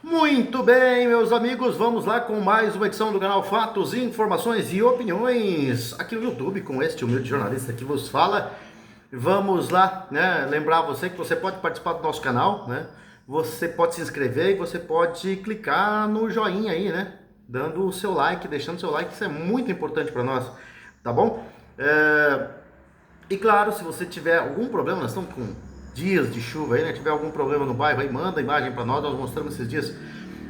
Muito bem, meus amigos, vamos lá com mais uma edição do canal Fatos, Informações e Opiniões aqui no YouTube, com este humilde jornalista que vos fala. Vamos lá, né? Lembrar você que você pode participar do nosso canal, né? Você pode se inscrever e você pode clicar no joinha aí, né? Dando o seu like, deixando o seu like, isso é muito importante para nós, tá bom? E claro, se você tiver algum problema, nós estamos com dias de chuva aí, né? Tiver algum problema no bairro aí, manda a imagem para nós. Nós mostramos esses dias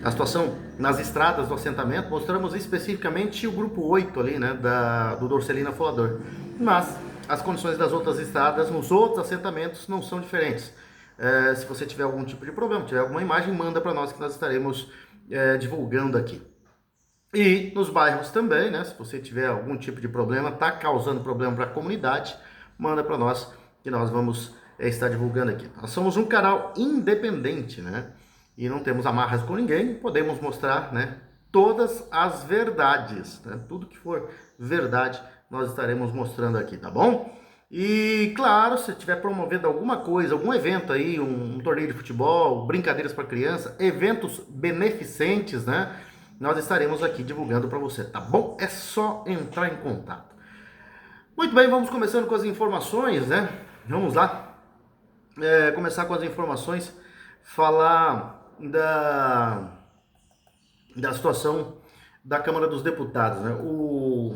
a situação nas estradas do assentamento, mostramos especificamente o grupo 8 ali, né? Do Dorcelina Folador. Mas as condições das outras estradas nos outros assentamentos não são diferentes. Se você tiver algum tipo de problema, tiver alguma imagem, manda para nós que nós estaremos divulgando aqui. E nos bairros também, né? Se você tiver algum tipo de problema, está causando problema para a comunidade, manda para nós que nós vamos estar divulgando aqui. Nós somos um canal independente, né? E não temos amarras com ninguém, podemos mostrar, né, todas as verdades, né? Tudo que for verdade nós estaremos mostrando aqui, tá bom? E claro, se estiver promovendo alguma coisa, algum evento aí, um torneio de futebol, brincadeiras para criança, eventos beneficentes, né? Nós estaremos aqui divulgando para você, tá bom? É só entrar em contato. Muito bem, vamos começando com as informações, né? Vamos lá. Começar com as informações, falar da situação da Câmara dos Deputados, né? O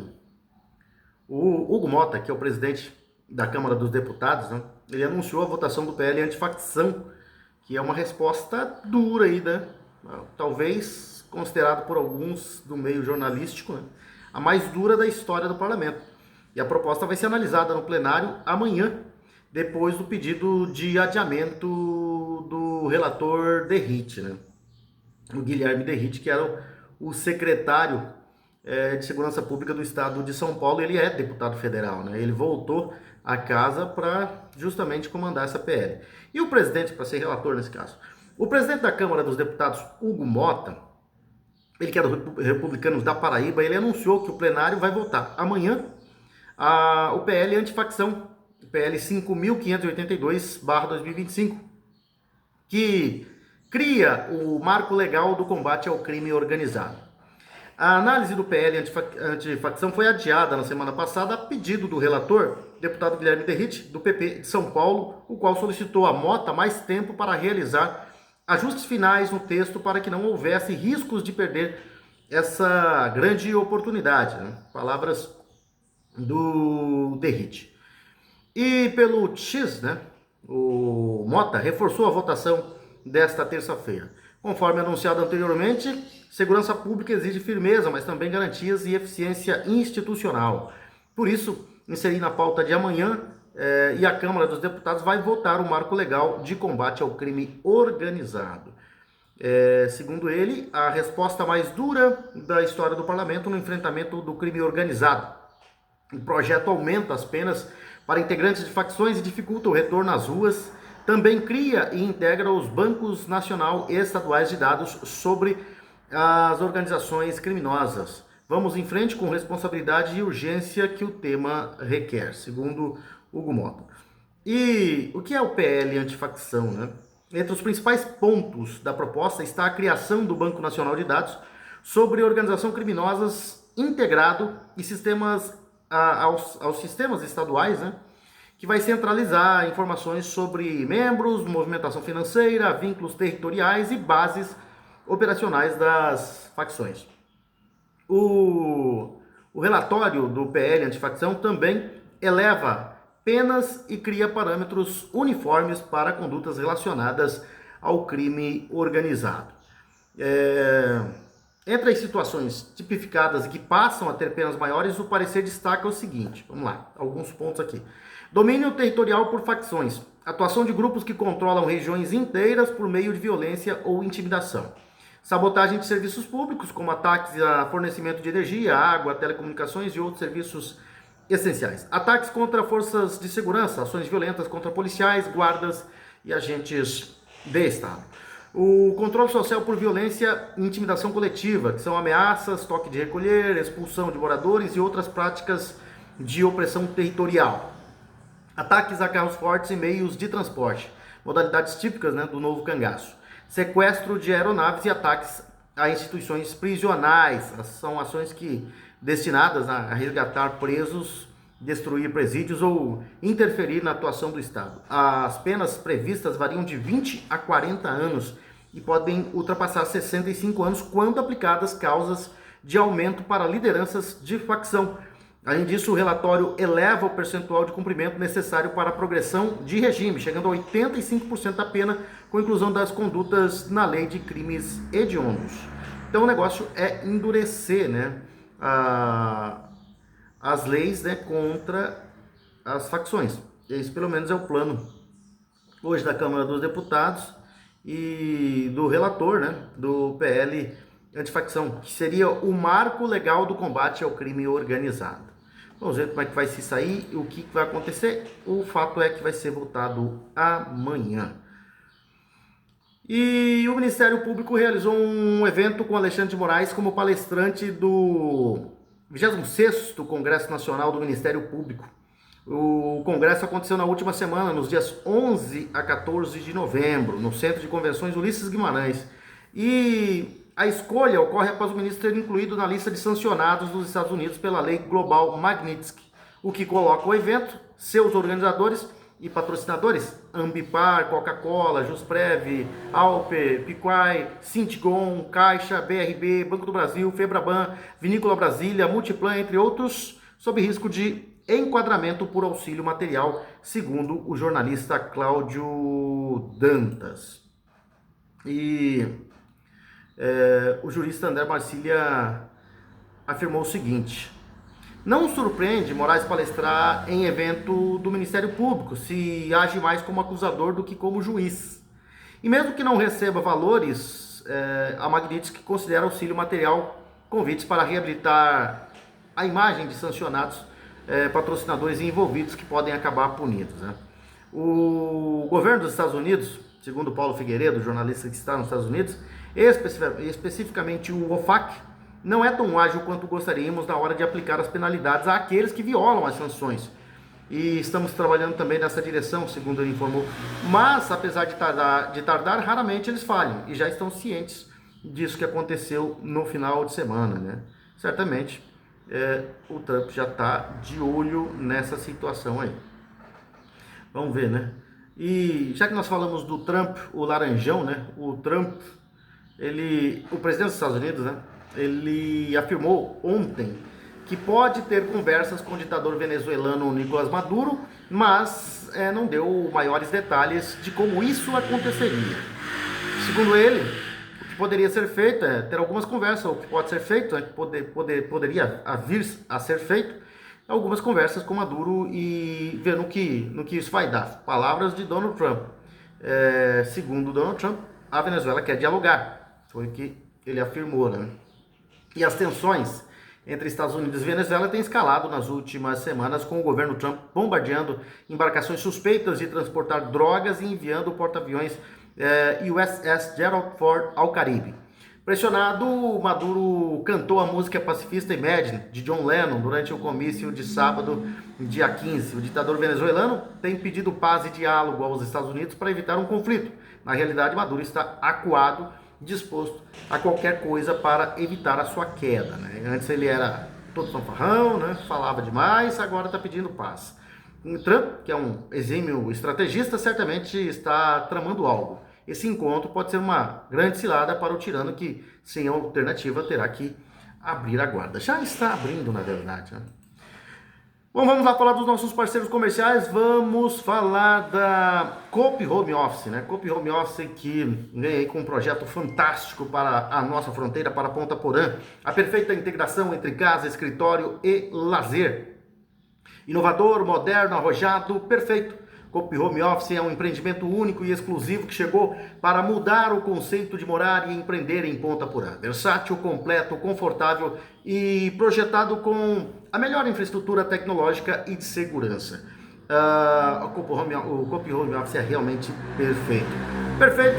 Hugo Mota, que é o presidente da Câmara dos Deputados, né? Ele anunciou a votação do PL antifacção, que é uma resposta dura aí, né? Talvez considerado por alguns do meio jornalístico, né, a mais dura da história do parlamento. E a proposta vai ser analisada no plenário amanhã, depois do pedido de adiamento do relator Derrite, né? O Guilherme Derrite, que era o secretário de Segurança Pública do Estado de São Paulo. Ele é deputado federal, né? Ele voltou à casa para justamente comandar essa PL. E o presidente, para ser relator nesse caso, o presidente da Câmara dos Deputados, Hugo Mota, ele que é do Republicanos da Paraíba, ele anunciou que o plenário vai votar amanhã o PL antifacção, o PL 5.582/2025, que cria o marco legal do combate ao crime organizado. A análise do PL antifacção foi adiada na semana passada a pedido do relator, deputado Guilherme Derrite, do PP de São Paulo, o qual solicitou a Mota mais tempo para realizar ajustes finais no texto para que não houvesse riscos de perder essa grande oportunidade, né? Palavras do Derrite. E pelo X, né, o Mota reforçou a votação desta terça-feira. Conforme anunciado anteriormente, segurança pública exige firmeza, mas também garantias e eficiência institucional. Por isso, inseri na pauta de amanhã e a Câmara dos Deputados vai votar o marco legal de combate ao crime organizado. Segundo ele, a resposta mais dura da história do parlamento no enfrentamento do crime organizado. O projeto aumenta as penas para integrantes de facções e dificulta o retorno às ruas. Também cria e integra os bancos nacional e estaduais de dados sobre as organizações criminosas. Vamos em frente com responsabilidade e urgência que o tema requer, segundo Hugo Mota. E o que é o PL antifacção, né? Entre os principais pontos da proposta está a criação do Banco Nacional de Dados sobre organizações criminosas integrado e sistemas aos sistemas estaduais, né? Que vai centralizar informações sobre membros, movimentação financeira, vínculos territoriais e bases operacionais das facções. O relatório do PL antifacção também eleva penas e cria parâmetros uniformes para condutas relacionadas ao crime organizado. Entre as situações tipificadas e que passam a ter penas maiores, o parecer destaca o seguinte, vamos lá, alguns pontos aqui. Domínio territorial por facções, atuação de grupos que controlam regiões inteiras por meio de violência ou intimidação. Sabotagem de serviços públicos, como ataques a fornecimento de energia, água, telecomunicações e outros serviços essenciais. Ataques contra forças de segurança, ações violentas contra policiais, guardas e agentes de Estado. O controle social por violência e intimidação coletiva, que são ameaças, toque de recolher, expulsão de moradores e outras práticas de opressão territorial. Ataques a carros fortes e meios de transporte, modalidades típicas, né, do novo cangaço. sequestro de aeronaves e ataques a instituições prisionais. São ações destinadas a resgatar presos, destruir presídios ou interferir na atuação do Estado. As penas previstas variam de 20 a 40 anos e podem ultrapassar 65 anos quando aplicadas causas de aumento para lideranças de facção. Além disso, o relatório eleva o percentual de cumprimento necessário para a progressão de regime, chegando a 85% da pena, com inclusão das condutas na lei de crimes hediondos. Então o negócio é endurecer, né, as leis, né, contra as facções. Esse pelo menos é o plano hoje da Câmara dos Deputados e do relator, né, do PL antifacção, que seria o marco legal do combate ao crime organizado. Vamos ver como é que vai se sair e o que vai acontecer. O fato é que vai ser votado amanhã. E o Ministério Público realizou um evento com Alexandre de Moraes como palestrante do 26º Congresso Nacional do Ministério Público. O congresso aconteceu na última semana, nos dias 11 a 14 de novembro, no Centro de Convenções Ulisses Guimarães. E a escolha ocorre após o ministro ter incluído na lista de sancionados dos Estados Unidos pela lei global Magnitsky, o que coloca o evento, seus organizadores e patrocinadores, Ambipar, Coca-Cola, Jusprev, Alper, Piquai, Sintigon, Caixa, BRB, Banco do Brasil, Febraban, Vinícola Brasília, Multiplan, entre outros, sob risco de enquadramento por auxílio material, segundo o jornalista Cláudio Dantas. E o jurista André Marcília afirmou o seguinte: não surpreende Moraes palestrar em evento do Ministério Público, se age mais como acusador do que como juiz. E mesmo que não receba valores, a Magnitsky considera auxílio material convites para reabilitar a imagem de sancionados, patrocinadores e envolvidos que podem acabar punidos, né? O governo dos Estados Unidos, segundo Paulo Figueiredo, jornalista que está nos Estados Unidos, especificamente o OFAC, não é tão ágil quanto gostaríamos na hora de aplicar as penalidades àqueles que violam as sanções. E estamos trabalhando também nessa direção, segundo ele informou. Mas, apesar de tardar, raramente eles falham. E já estão cientes disso que aconteceu no final de semana, né? Certamente, o Trump já está de olho nessa situação aí. Vamos ver, né? E já que nós falamos do Trump, o laranjão, né? O Trump, o presidente dos Estados Unidos, né? Ele afirmou ontem que pode ter conversas com o ditador venezuelano Nicolás Maduro, mas não deu maiores detalhes de como isso aconteceria. Segundo ele, o que poderia ser feito é ter algumas conversas, o que pode ser feito, poderia vir a ser feito, algumas conversas com Maduro e ver no que isso vai dar. Palavras de Donald Trump. Segundo Donald Trump, a Venezuela quer dialogar, foi o que ele afirmou, né? E as tensões entre Estados Unidos e Venezuela têm escalado nas últimas semanas, com o governo Trump bombardeando embarcações suspeitas de transportar drogas e enviando o porta-aviões USS Gerald Ford ao Caribe. Pressionado, Maduro cantou a música pacifista Imagine, de John Lennon, durante o comício de sábado, dia 15. O ditador venezuelano tem pedido paz e diálogo aos Estados Unidos para evitar um conflito. Na realidade, Maduro está acuado, disposto a qualquer coisa para evitar a sua queda, né? Antes ele era todo fanfarrão, né? Falava demais, agora está pedindo paz. Trump, que é um exímio estrategista, certamente está tramando algo. Esse encontro pode ser uma grande cilada para o tirano que, sem alternativa, terá que abrir a guarda. Já está abrindo, na verdade, né? Bom, vamos lá falar dos nossos parceiros comerciais. Vamos falar da Coop Home Office, né? Coop Home Office que vem aí com um projeto fantástico para a nossa fronteira, para Ponta Porã. A perfeita integração entre casa, escritório e lazer. Inovador, moderno, arrojado, perfeito. Coop Home Office é um empreendimento único e exclusivo que chegou para mudar o conceito de morar e empreender em Ponta Porã. Versátil, completo, confortável e projetado com a melhor infraestrutura tecnológica e de segurança. O Coop Home Office é realmente perfeito. Perfeito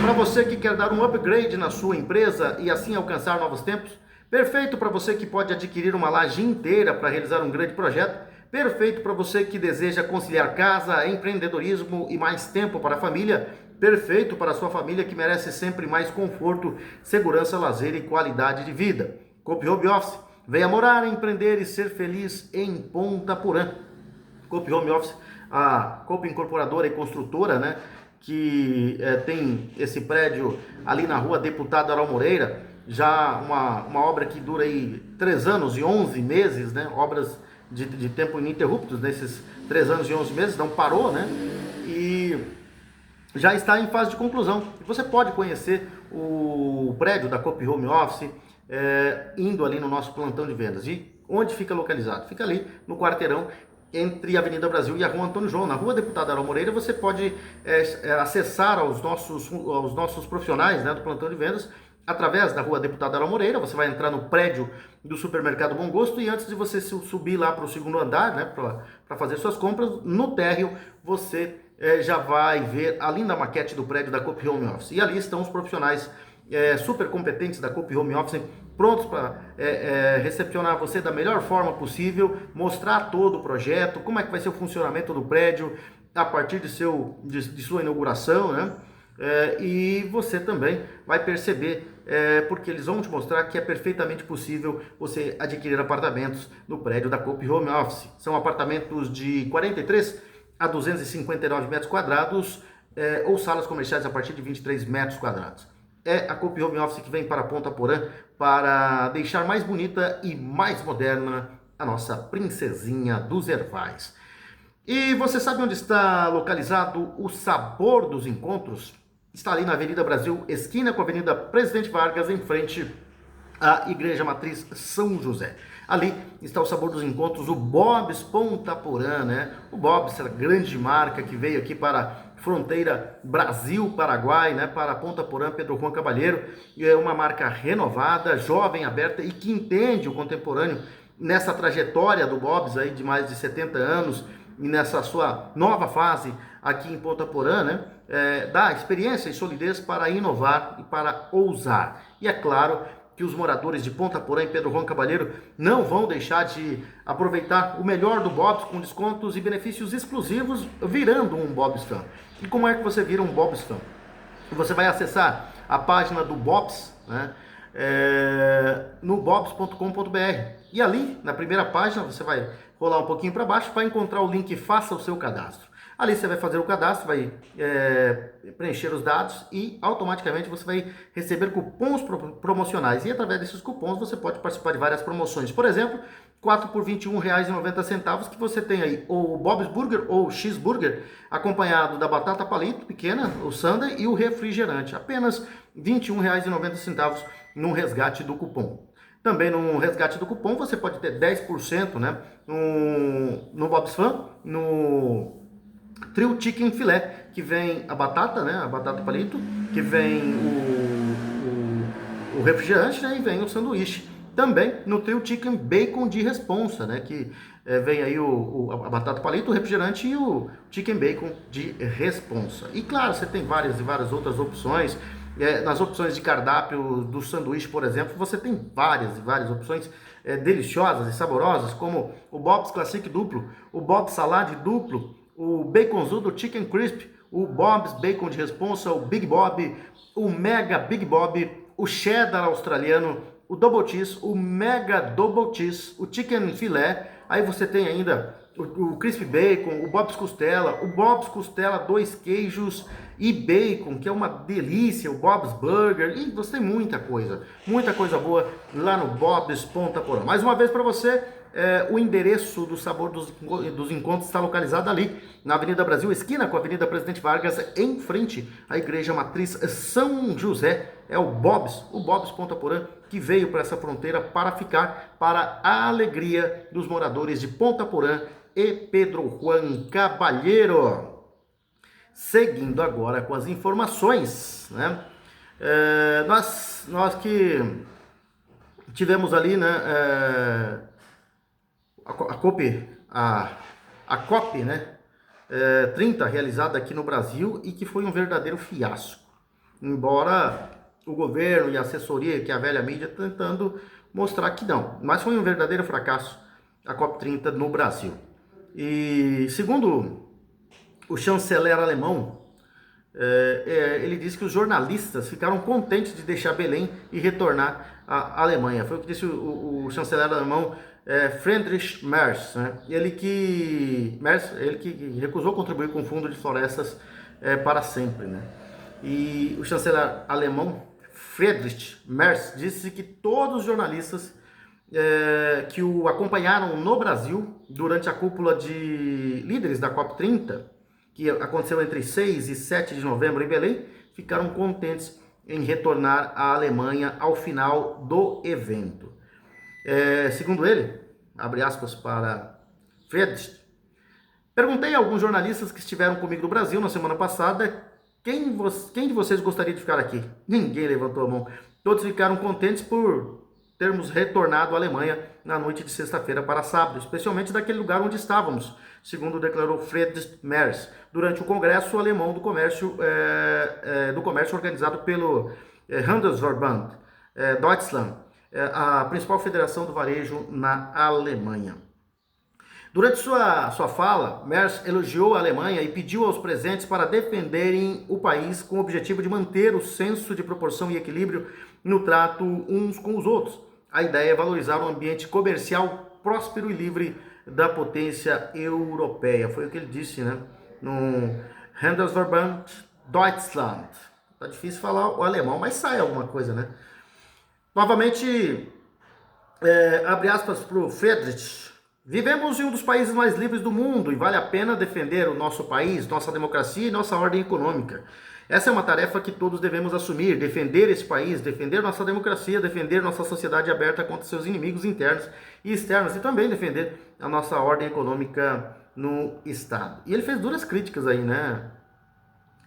para você que quer dar um upgrade na sua empresa e assim alcançar novos tempos. Perfeito para você que pode adquirir uma laje inteira para realizar um grande projeto. Perfeito para você que deseja conciliar casa, empreendedorismo e mais tempo para a família. Perfeito para a sua família que merece sempre mais conforto, segurança, lazer e qualidade de vida. Coop Home Office, venha morar, empreender e ser feliz em Ponta Porã. Coop Home Office, a Coop Incorporadora e Construtora, né, que tem esse prédio ali na rua Deputado Aral Moreira, já uma obra que dura aí 3 anos e 11 meses, né, obras de tempo ininterruptos, nesses 3 anos e 11 meses, não parou, né, e já está em fase de conclusão. Você pode conhecer o prédio da Coop Home Office indo ali no nosso plantão de vendas. E onde fica localizado? Fica ali no quarteirão entre a Avenida Brasil e a Rua Antônio João. Na Rua Deputado Aral Moreira você pode acessar aos nossos profissionais, né, do plantão de vendas através da Rua Deputado Aral Moreira. Você vai entrar no prédio do Supermercado Bom Gosto e antes de você subir lá para o segundo andar, né, para fazer suas compras, no térreo você já vai ver a linda maquete do prédio da Coop Home Office. E ali estão os profissionais super competentes da Coop Home Office, prontos para recepcionar você da melhor forma possível, mostrar todo o projeto, como é que vai ser o funcionamento do prédio a partir de sua inauguração, né? E você também vai perceber, porque eles vão te mostrar que é perfeitamente possível você adquirir apartamentos no prédio da Coop Home Office. São apartamentos de 43 a 259 metros quadrados, ou salas comerciais a partir de 23 metros quadrados. É a Coop Home Office que vem para Ponta Porã para deixar mais bonita e mais moderna a nossa princesinha dos Ervais. E você sabe onde está localizado o Sabor dos Encontros? Está ali na Avenida Brasil, esquina com a Avenida Presidente Vargas, em frente à Igreja Matriz São José. Ali está o Sabor dos Encontros, o Bob's Ponta Porã, né? O Bob's, essa grande marca que veio aqui para fronteira Brasil-Paraguai, né? Para Ponta Porã, Pedro Juan Cavalheiro. E é uma marca renovada, jovem, aberta e que entende o contemporâneo nessa trajetória do Bob's aí de mais de 70 anos e nessa sua nova fase aqui em Ponta Porã, né? Dá experiência e solidez para inovar e para ousar. E é claro que os moradores de Ponta Porã e Pedro Juan Cavalheiro não vão deixar de aproveitar o melhor do Bob's com descontos e benefícios exclusivos virando um Bob's Fan. E como é que você vira um Bob's Fan? Você vai acessar a página do Bob's, né, no bobs.com.br. E ali, na primeira página, você vai rolar um pouquinho para baixo para encontrar o link Faça o seu cadastro. Ali você vai fazer o cadastro, vai preencher os dados e automaticamente você vai receber cupons promocionais. E através desses cupons você pode participar de várias promoções. Por exemplo, 4 por R$ 21,90 que você tem aí o Bob's Burger ou Cheeseburger, acompanhado da batata palito pequena, o sundae e o refrigerante. Apenas R$ 21,90 no resgate do cupom. Também no resgate do cupom você pode ter 10%, né, no Bob's Fan, no Trio Chicken Filé, que vem a batata, né, a batata palito, que vem o refrigerante, né, e vem o sanduíche. Também no Trio Chicken Bacon de responsa, né, que vem aí a batata palito, o refrigerante e o Chicken Bacon de responsa. E claro, você tem várias e várias outras opções. Nas opções de cardápio do sanduíche, por exemplo, você tem várias e várias opções deliciosas e saborosas, como o Bob's Classic Duplo, o Bob's Salad Duplo, o Baconzudo Chicken Crisp, o Bob's Bacon de responsa, o Big Bob, o Mega Big Bob, o Cheddar Australiano, o Double Cheese, o Mega Double Cheese, o Chicken Filé. Aí você tem ainda o Crispy Bacon, o Bob's Costela 2 queijos e bacon, que é uma delícia, o Bob's Burger, e você tem muita coisa boa lá no Bob's Ponta Porã. Mais uma vez para você, o endereço do Sabor dos Encontros está localizado ali, na Avenida Brasil, esquina com a Avenida Presidente Vargas, em frente à Igreja Matriz São José. É o Bob's Ponta Porã, que veio para essa fronteira para ficar, para a alegria dos moradores de Ponta Porã e Pedro Juan Cavalheiro. Seguindo agora com as informações, né? Nós que tivemos ali, né, a COP, né, 30 realizada aqui no Brasil e que foi um verdadeiro fiasco. Embora o governo e a assessoria, que é a velha mídia, tentando mostrar que não. Mas foi um verdadeiro fracasso a COP 30 no Brasil. E segundo o chanceler alemão, ele disse que os jornalistas ficaram contentes de deixar Belém e retornar à Alemanha. Foi o que disse o chanceler alemão Friedrich Merz, né? Ele que recusou contribuir com o Fundo de Florestas para sempre, né? E o chanceler alemão Friedrich Merz disse que todos os jornalistas que o acompanharam no Brasil durante a cúpula de líderes da COP30, que aconteceu entre 6 e 7 de novembro em Belém, ficaram contentes em retornar à Alemanha ao final do evento. Segundo ele, abre aspas para Friedrich, perguntei a alguns jornalistas que estiveram comigo no Brasil na semana passada quem de vocês gostaria de ficar aqui. Ninguém levantou a mão. Todos ficaram contentes por termos retornado à Alemanha na noite de sexta-feira para sábado, especialmente daquele lugar onde estávamos, segundo declarou Friedrich Merz, durante o Congresso Alemão do Comércio organizado pelo Handelsverband Deutschland, a principal federação do varejo na Alemanha. Durante sua fala, Merz elogiou a Alemanha e pediu aos presentes para defenderem o país com o objetivo de manter o senso de proporção e equilíbrio no trato uns com os outros. A ideia é valorizar um ambiente comercial próspero e livre da potência europeia. Foi o que ele disse, né? No Handelsverband Deutschland. Tá difícil falar o alemão, mas sai alguma coisa, né? Novamente, abre aspas para o Friedrich. Vivemos em um dos países mais livres do mundo e vale a pena defender o nosso país, nossa democracia e nossa ordem econômica. Essa é uma tarefa que todos devemos assumir, defender esse país, defender nossa democracia, defender nossa sociedade aberta contra seus inimigos internos e externos e também defender a nossa ordem econômica no Estado. E ele fez duras críticas aí, né?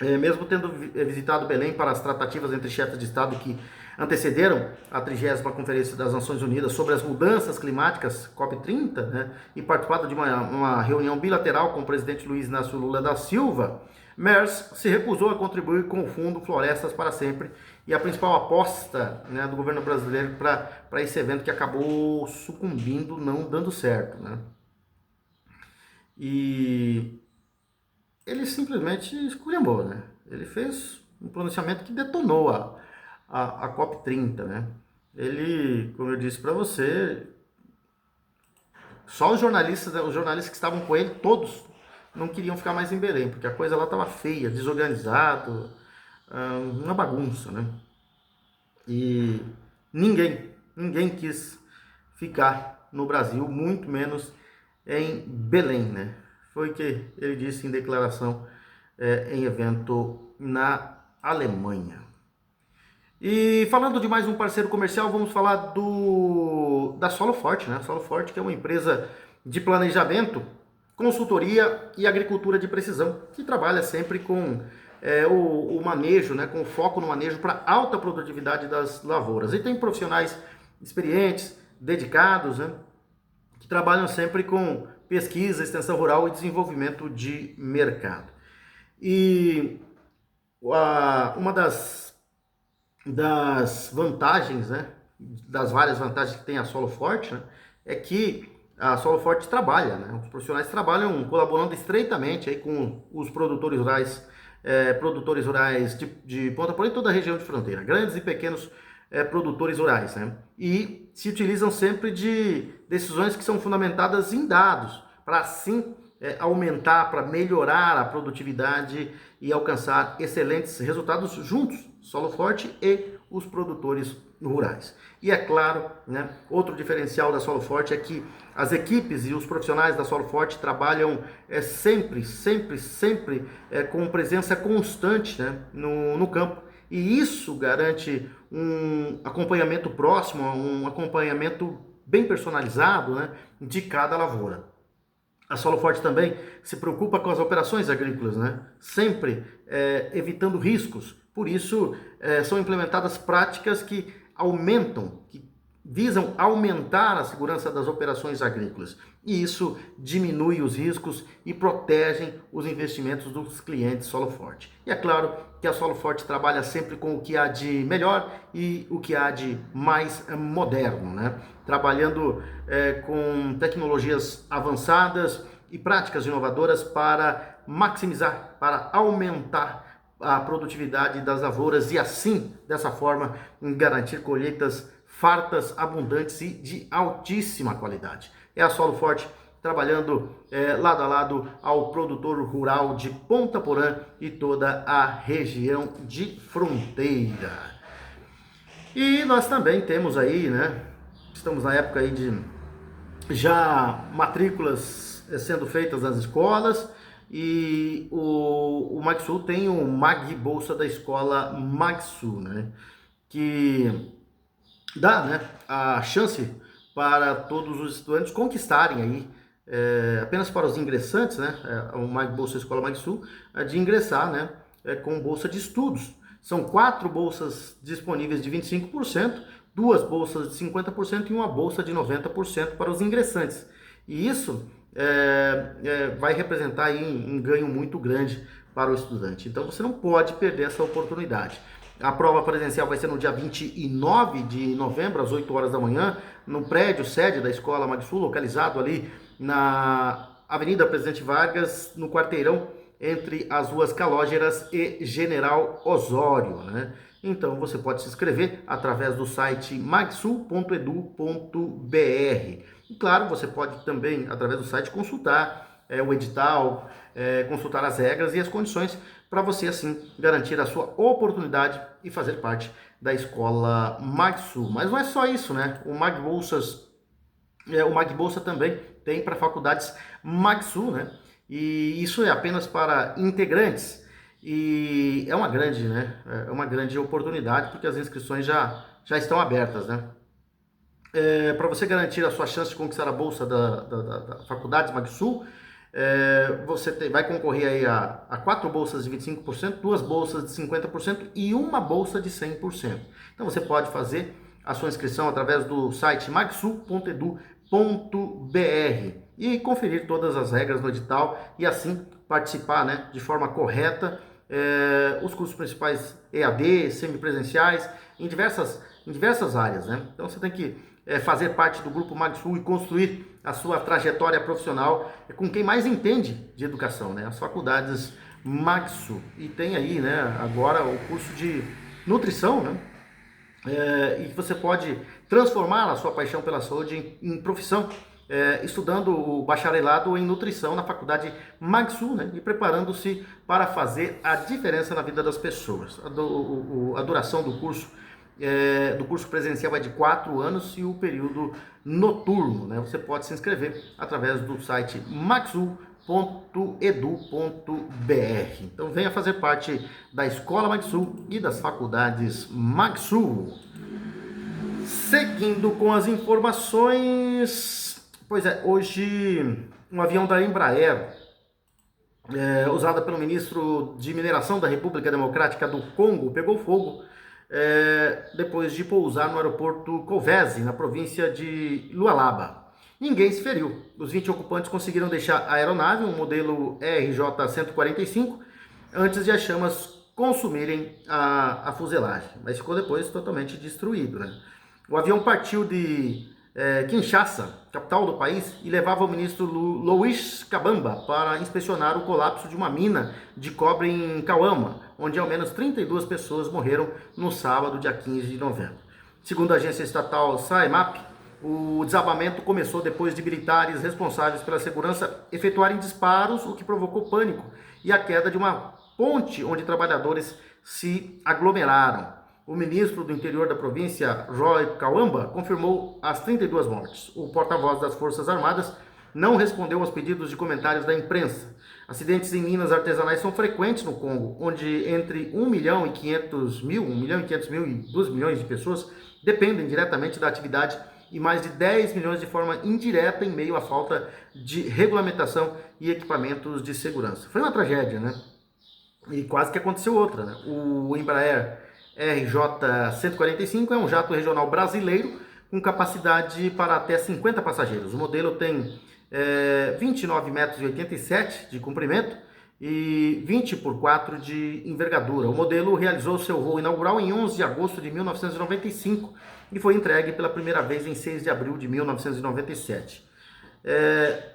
Mesmo tendo visitado Belém para as tratativas entre chefes de Estado que antecederam a 30ª Conferência das Nações Unidas sobre as mudanças climáticas, COP30, né, e participado de uma reunião bilateral com o presidente Luiz Inácio Lula da Silva, Merz se recusou a contribuir com o Fundo Florestas para Sempre e a principal aposta, né, do governo brasileiro para esse evento que acabou sucumbindo, não dando certo, né? E ele simplesmente esculhambou, né? Ele fez um pronunciamento que detonou a COP30, né? Ele, como eu disse para você, só os jornalistas que estavam com ele, todos não queriam ficar mais em Belém, porque a coisa lá estava feia, desorganizado, uma bagunça, né? E ninguém quis ficar no Brasil, muito menos em Belém, né? Foi o que ele disse em declaração em evento na Alemanha. E falando de mais um parceiro comercial, vamos falar da Solo Forte, né? A Solo Forte, que é uma empresa de planejamento, consultoria e agricultura de precisão, que trabalha sempre com o manejo, né? Com foco no manejo para alta produtividade das lavouras. E tem profissionais experientes, dedicados, né? Que trabalham sempre com pesquisa, extensão rural e desenvolvimento de mercado. E uma das vantagens, né, das várias vantagens que tem a Solo Forte, né, é que a Solo Forte trabalha, né, os profissionais trabalham colaborando estreitamente aí com os produtores rurais de Ponta Porã e toda a região de fronteira, grandes e pequenos produtores rurais, né, e se utilizam sempre de decisões que são fundamentadas em dados, para assim aumentar, para melhorar a produtividade e alcançar excelentes resultados juntos, Solo Forte e os produtores rurais. E é claro, né, outro diferencial da Solo Forte é que as equipes e os profissionais da Solo Forte trabalham sempre com presença constante, né, no campo. E isso garante um acompanhamento próximo, um acompanhamento bem personalizado, né, de cada lavoura. A Solo Forte também se preocupa com as operações agrícolas, né? Sempre evitando riscos. Por isso, são implementadas práticas que visam aumentar a segurança das operações agrícolas. E isso diminui os riscos e protege os investimentos dos clientes Solo Forte. E é claro que a Solo Forte trabalha sempre com o que há de melhor e o que há de mais moderno, né? Trabalhando com tecnologias avançadas e práticas inovadoras para maximizar, para aumentar a produtividade das lavouras e assim, dessa forma, garantir colheitas fartas, abundantes e de altíssima qualidade. É a Solo Forte trabalhando lado a lado ao produtor rural de Ponta Porã e toda a região de fronteira. E nós também temos aí, né, estamos na época aí de já matrículas sendo feitas nas escolas, e o MagSul tem o Mag Bolsa da escola MagSul, né, que dá, né, a chance para todos os estudantes conquistarem aí, apenas para os ingressantes, né, o Mag Bolsa Escola MagSul, de ingressar, né, com bolsa de estudos. São 4 bolsas disponíveis de 25%, 2 bolsas de 50% e uma bolsa de 90% para os ingressantes. E isso vai representar aí um ganho muito grande para o estudante. Então você não pode perder essa oportunidade. A prova presencial vai ser no dia 29 de novembro, às 8 horas da manhã, no prédio sede da Escola MagSul, localizado ali na Avenida Presidente Vargas, no quarteirão entre as ruas Calógeras e General Osório, né? Então você pode se inscrever através do site magsul.edu.br. E claro, você pode também, através do site, consultar o edital, consultar as regras e as condições para você, assim, garantir a sua oportunidade e fazer parte da escola MagSul. Mas não é só isso, né? O Mag Bolsa também tem para faculdades MagSul, né? E isso é apenas para integrantes. E é uma grande, né? É uma grande oportunidade, porque as inscrições já estão abertas, né? Para você garantir a sua chance de conquistar a bolsa da faculdade MagSul, você vai concorrer aí a 4 bolsas de 25%, 2 bolsas de 50% e uma bolsa de 100%. Então você pode fazer a sua inscrição através do site magsul.edu.br e conferir todas as regras no edital e assim participar, né, de forma correta os cursos principais EAD, semipresenciais, em diversas áreas, né? Então você tem que fazer parte do grupo MagSul e construir a sua trajetória profissional com quem mais entende de educação, né? As faculdades MagSul. E tem aí, né, agora o curso de nutrição, né? E você pode transformar a sua paixão pela saúde em profissão, estudando o bacharelado em nutrição na faculdade MagSul, né, e preparando-se para fazer a diferença na vida das pessoas. A duração do curso presencial é de 4 anos e o período noturno, né? Você pode se inscrever através do site magsul.edu.br. Então venha fazer parte da Escola MagSul e das faculdades MagSul. Seguindo com as informações, pois hoje um avião da Embraer, usada pelo ministro de Mineração da República Democrática do Congo, pegou fogo depois de pousar no aeroporto Kolwezi, na província de Lualaba. Ninguém se feriu. Os 20 ocupantes conseguiram deixar a aeronave, um modelo RJ-145, antes de as chamas consumirem a fuselagem, mas ficou depois totalmente destruído, né? O avião partiu de Kinshasa, capital do país, e levava o ministro Louis Kabamba para inspecionar o colapso de uma mina de cobre em Kawama, onde ao menos 32 pessoas morreram no sábado, dia 15 de novembro. Segundo a agência estatal SAEMAP, o desabamento começou depois de militares responsáveis pela segurança efetuarem disparos, o que provocou pânico e a queda de uma ponte onde trabalhadores se aglomeraram. O ministro do interior da província, Roy Kawamba, confirmou as 32 mortes. O porta-voz das Forças Armadas não respondeu aos pedidos de comentários da imprensa. Acidentes em minas artesanais são frequentes no Congo, onde entre 1 milhão e 500 mil e 2 milhões de pessoas dependem diretamente da atividade e mais de 10 milhões de forma indireta em meio à falta de regulamentação e equipamentos de segurança. Foi uma tragédia, né? E quase que aconteceu outra, né? O Embraer RJ-145 é um jato regional brasileiro com capacidade para até 50 passageiros. O modelo tem 29,87 metros de comprimento e 20 por 4 de envergadura. O modelo realizou seu voo inaugural em 11 de agosto de 1995 e foi entregue pela primeira vez em 6 de abril de 1997.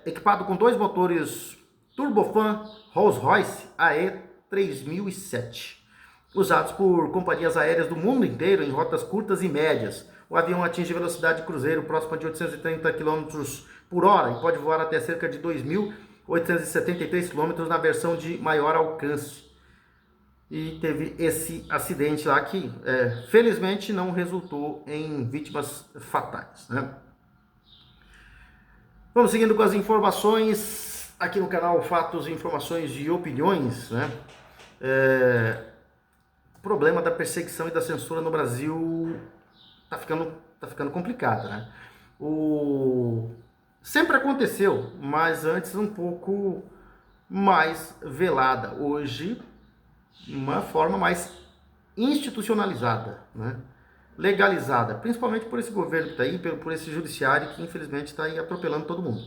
equipado com 2 motores turbofan Rolls-Royce AE 3007, usados por companhias aéreas do mundo inteiro em rotas curtas e médias. O avião atinge velocidade cruzeiro próxima de 830 km por hora e pode voar até cerca de 2.873 km na versão de maior alcance. E teve esse acidente lá que, felizmente, não resultou em vítimas fatais, né? Vamos seguindo com as informações aqui no canal Fatos, Informações e Opiniões, né? O problema da perseguição e da censura no Brasil tá ficando complicado, né? Sempre aconteceu, mas antes um pouco mais velada. Hoje, uma forma mais institucionalizada, né? Legalizada, principalmente por esse governo que está aí, por esse judiciário que infelizmente está aí atropelando todo mundo.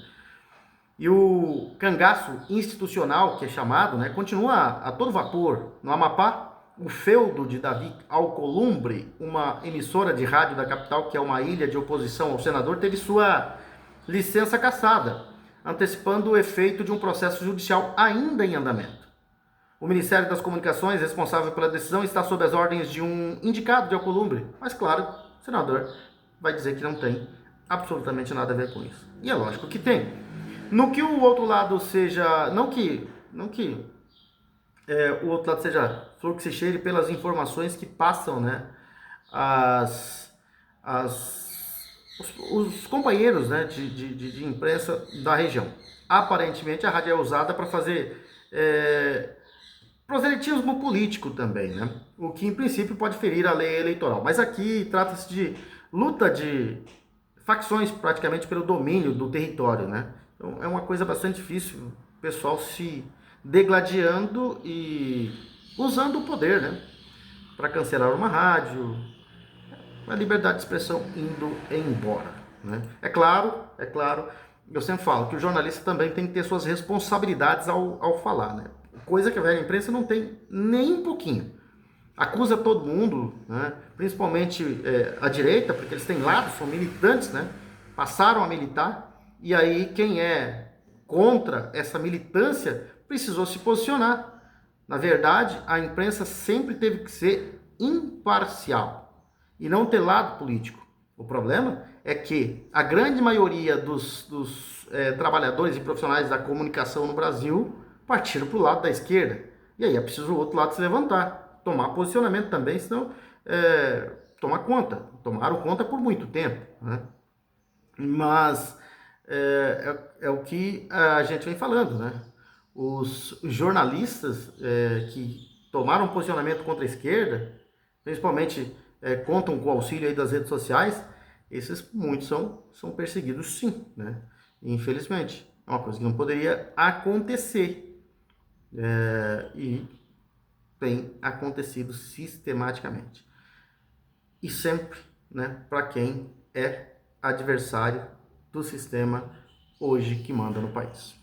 E o cangaço institucional, que é chamado, né, continua a todo vapor. No Amapá, o feudo de Davi Alcolumbre, uma emissora de rádio da capital, que é uma ilha de oposição ao senador, teve sua licença cassada, antecipando o efeito de um processo judicial ainda em andamento. O Ministério das Comunicações, responsável pela decisão, está sob as ordens de um indicado de Alcolumbre. Mas, claro, o senador vai dizer que não tem absolutamente nada a ver com isso. E é lógico que tem. No que o outro lado seja... Não que o outro lado seja flor que se cheire pelas informações que passam, né? Os companheiros, né, de imprensa da região. Aparentemente, a rádio é usada para fazer... proselitismo político também, né? O que em princípio pode ferir a lei eleitoral. Mas aqui trata-se de luta de facções praticamente pelo domínio do território, né? Então é uma coisa bastante difícil, o pessoal se degladiando e usando o poder, né? Para cancelar uma rádio, a liberdade de expressão indo embora, né? É claro, eu sempre falo que o jornalista também tem que ter suas responsabilidades ao falar, né? Coisa que a velha imprensa não tem nem um pouquinho. Acusa todo mundo, né? Principalmente a direita, porque eles têm lados, são militantes, né? Passaram a militar, e aí quem é contra essa militância precisou se posicionar. Na verdade, a imprensa sempre teve que ser imparcial e não ter lado político. O problema é que a grande maioria dos trabalhadores e profissionais da comunicação no Brasil partiram para o lado da esquerda. E aí é preciso o outro lado se levantar, tomar posicionamento também, senão tomar conta. Tomaram conta por muito tempo, né? Mas é o que a gente vem falando, né? Os jornalistas que tomaram posicionamento contra a esquerda, principalmente contam com o auxílio aí das redes sociais, esses muitos são perseguidos sim, né? Infelizmente. É uma coisa que não poderia acontecer. E tem acontecido sistematicamente. E sempre, né, para quem é adversário do sistema hoje que manda no país.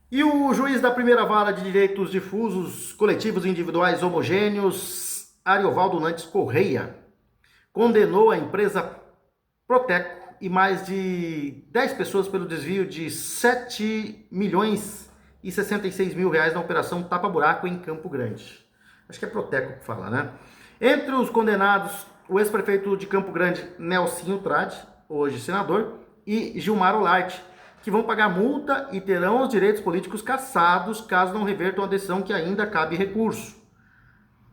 E o juiz da primeira vara de direitos difusos, coletivos e individuais homogêneos, Ariovaldo Nantes Correia, condenou a empresa Proteco e mais de 10 pessoas pelo desvio de 7.066.000 reais na operação Tapa Buraco em Campo Grande. Acho que é Proteco que fala, né? Entre os condenados, o ex-prefeito de Campo Grande, Nelsinho Trade, hoje senador, e Gilmar Olarte, que vão pagar multa e terão os direitos políticos cassados caso não revertam a decisão que ainda cabe recurso.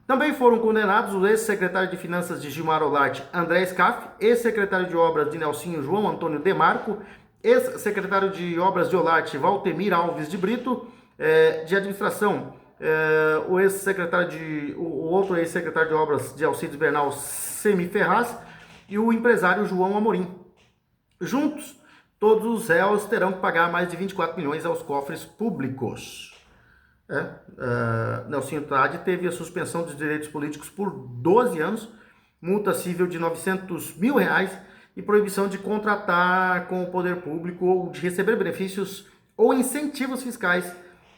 Também foram condenados o ex-secretário de Finanças de Gilmar Olarte, André Scaff, ex-secretário de Obras de Nelsinho, João Antônio Demarco, ex-secretário de Obras de Olarte, Valtemir Alves de Brito, de Administração, o outro ex-secretário de Obras de Alcides Bernal, Semi Ferraz, e o empresário João Amorim. Juntos, todos os réus terão que pagar mais de 24 milhões aos cofres públicos. Nelsinho Trade teve a suspensão dos direitos políticos por 12 anos, multa civil de 900 mil reais e proibição de contratar com o poder público ou de receber benefícios ou incentivos fiscais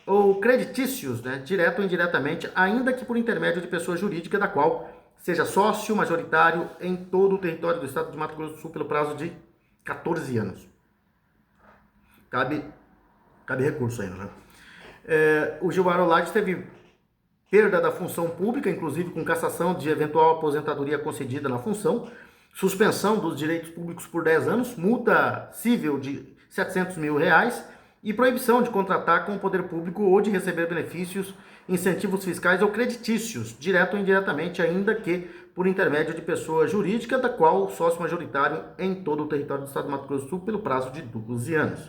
ou creditícios, né, direto ou indiretamente, ainda que por intermédio de pessoa jurídica da qual seja sócio majoritário em todo o território do estado de Mato Grosso do Sul pelo prazo de 14 anos. cabe recurso ainda, né? O Gilmar Olages teve perda da função pública, inclusive com cassação de eventual aposentadoria concedida na função, suspensão dos direitos públicos por 10 anos, multa civil de R$700 mil e proibição de contratar com o poder público ou de receber benefícios, incentivos fiscais ou creditícios, direto ou indiretamente, ainda que por intermédio de pessoa jurídica, da qual sócio majoritário em todo o território do estado do Mato Grosso do Sul pelo prazo de 12 anos.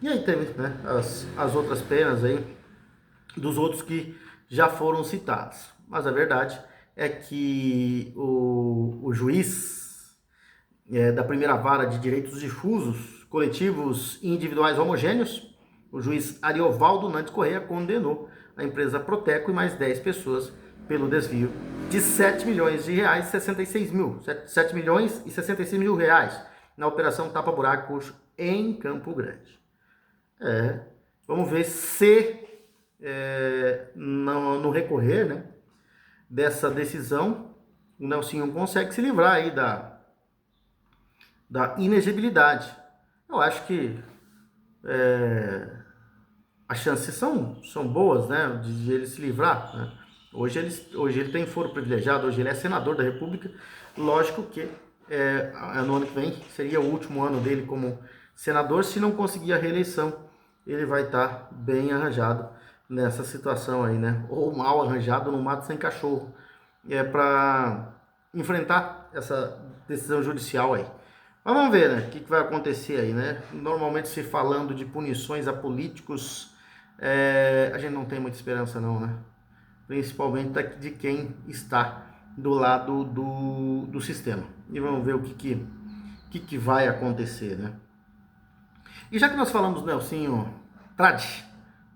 E aí tem, né, as outras penas aí dos outros que já foram citados. Mas a verdade é que o juiz da primeira vara de direitos difusos, coletivos e individuais homogêneos, o juiz Ariovaldo Nantes Correia, condenou a empresa Proteco e mais 10 pessoas pelo desvio de R$7 milhões e 66 mil reais na operação Tapa Buracos em Campo Grande. Vamos ver se no recorrer, né, dessa decisão, o Nelsinho consegue se livrar aí da inegibilidade. Eu acho que as chances são boas, né, de ele se livrar, né? Hoje ele tem foro privilegiado, hoje ele é senador da República. Lógico que no ano que vem seria o último ano dele como senador. Se não conseguir a reeleição, ele vai estar bem arranjado nessa situação aí, né? Ou mal arranjado no mato sem cachorro, para enfrentar essa decisão judicial aí. Mas vamos ver, né, o que vai acontecer aí, né? Normalmente, se falando de punições a políticos, a gente não tem muita esperança não, né? Principalmente de quem está do lado do sistema. E vamos ver o que vai acontecer, né? E já que nós falamos do Nelsinho Trade,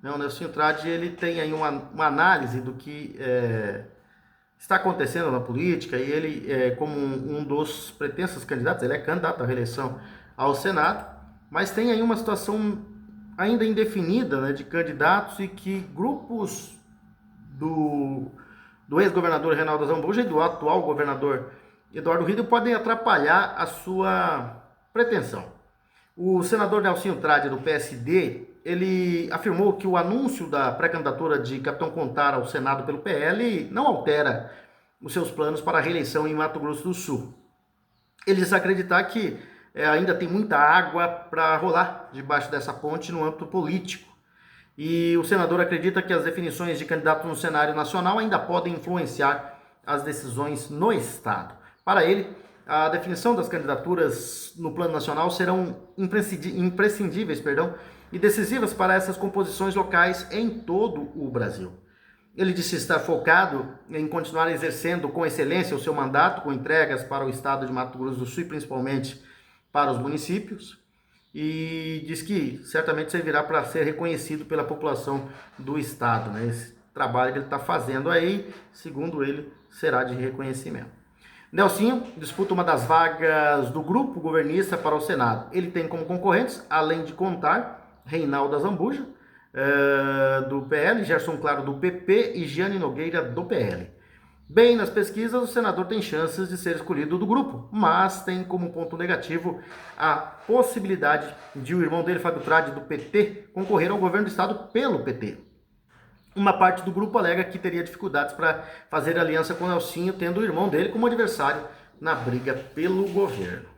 né, o Nelsinho Trade, ele tem aí uma análise do que está acontecendo na política, e ele, como um dos pretensos candidatos, ele é candidato à reeleição ao Senado, mas tem aí uma situação ainda indefinida, né, de candidatos, e que grupos do ex-governador Reinaldo Azambuja e do atual governador Eduardo Riedel podem atrapalhar a sua pretensão. O senador Nelsinho Trade, do PSD, ele afirmou que o anúncio da pré-candidatura de Capitão Contar ao Senado pelo PL não altera os seus planos para a reeleição em Mato Grosso do Sul. Ele diz acreditar que ainda tem muita água para rolar debaixo dessa ponte no âmbito político. E o senador acredita que as definições de candidatos no cenário nacional ainda podem influenciar as decisões no Estado. Para ele, a definição das candidaturas no plano nacional serão imprescindíveis, e decisivas para essas composições locais em todo o Brasil. Ele disse estar focado em continuar exercendo com excelência o seu mandato, com entregas para o Estado de Mato Grosso do Sul e principalmente para os municípios. E diz que certamente servirá para ser reconhecido pela população do Estado, né? Esse trabalho que ele está fazendo aí, segundo ele, será de reconhecimento. Nelsinho disputa uma das vagas do grupo governista para o Senado. Ele tem como concorrentes, além de Contar, Reinaldo Azambuja, do PL, Gerson Claro, do PP e Giane Nogueira, do PL. Bem, nas pesquisas, o senador tem chances de ser escolhido do grupo, mas tem como ponto negativo a possibilidade de o irmão dele, Fábio Trade, do PT, concorrer ao governo do estado pelo PT. Uma parte do grupo alega que teria dificuldades para fazer aliança com o Nelsinho, tendo o irmão dele como adversário na briga pelo governo.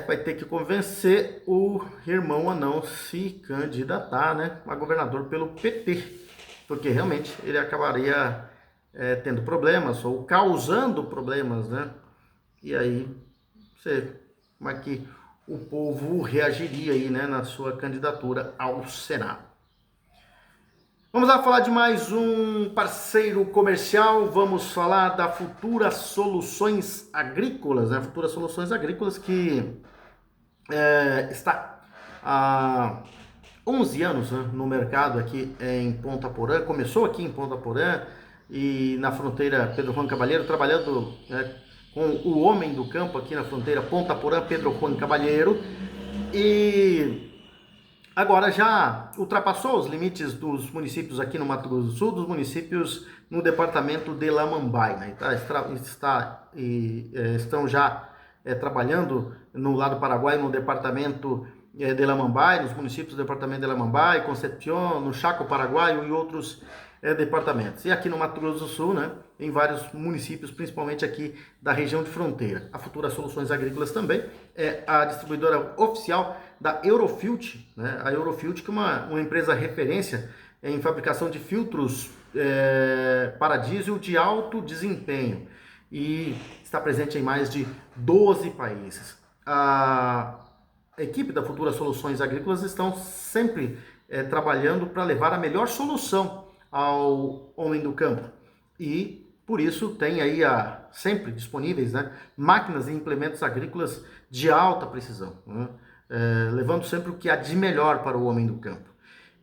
Vai ter que convencer o irmão a não se candidatar, né, a governador pelo PT, porque realmente ele acabaria tendo problemas ou causando problemas, né? E aí, como é que o povo reagiria aí, né, na sua candidatura ao Senado? Vamos lá falar de mais um parceiro comercial. Vamos falar da Futura Soluções Agrícolas, né? Futura Soluções Agrícolas que está há 11 anos, né, no mercado aqui em Ponta Porã. Começou aqui em Ponta Porã e na fronteira Pedro Juan Cavalheiro, trabalhando com o homem do campo aqui na fronteira Ponta Porã, Pedro Juan Cavalheiro, e agora já ultrapassou os limites dos municípios aqui no Mato Grosso do Sul, dos municípios no departamento de Lamambai, né? Estão já trabalhando no lado paraguaio, no departamento de Lamambay, nos municípios do departamento de Lamambay, Concepción, no Chaco Paraguaio e outros departamentos. E aqui no Mato Grosso do Sul, né, em vários municípios, principalmente aqui da região de fronteira. A Futura Soluções Agrícolas também é a distribuidora oficial da Eurofilt, né, a Eurofilt, que é uma empresa referência em fabricação de filtros para diesel de alto desempenho e está presente em mais de 12 países. A equipe da Futura Soluções Agrícolas estão sempre trabalhando para levar a melhor solução ao homem do campo e por isso tem aí sempre disponíveis, né, máquinas e implementos agrícolas de alta precisão, né, levando sempre o que há de melhor para o homem do campo.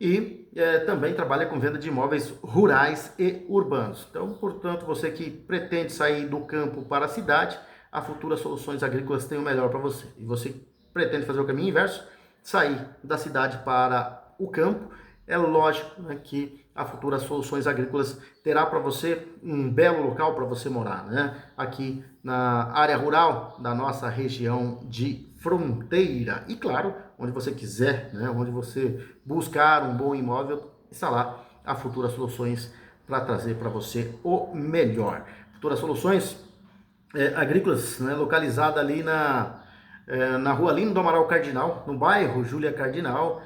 E também trabalha com venda de imóveis rurais e urbanos. Então, portanto, você que pretende sair do campo para a cidade, a Futura Soluções Agrícolas tem o melhor para você. E você pretende fazer o caminho inverso, sair da cidade para o campo, é lógico, né, que a Futura Soluções Agrícolas terá para você um belo local para você morar, né? Aqui na área rural da nossa região de fronteira. E claro, onde você quiser, né, onde você buscar um bom imóvel, está lá a Futura Soluções para trazer para você o melhor. Futura Soluções Agrícolas, né, localizada ali na rua Lino do Amaral Cardinal, no bairro Júlia Cardinal,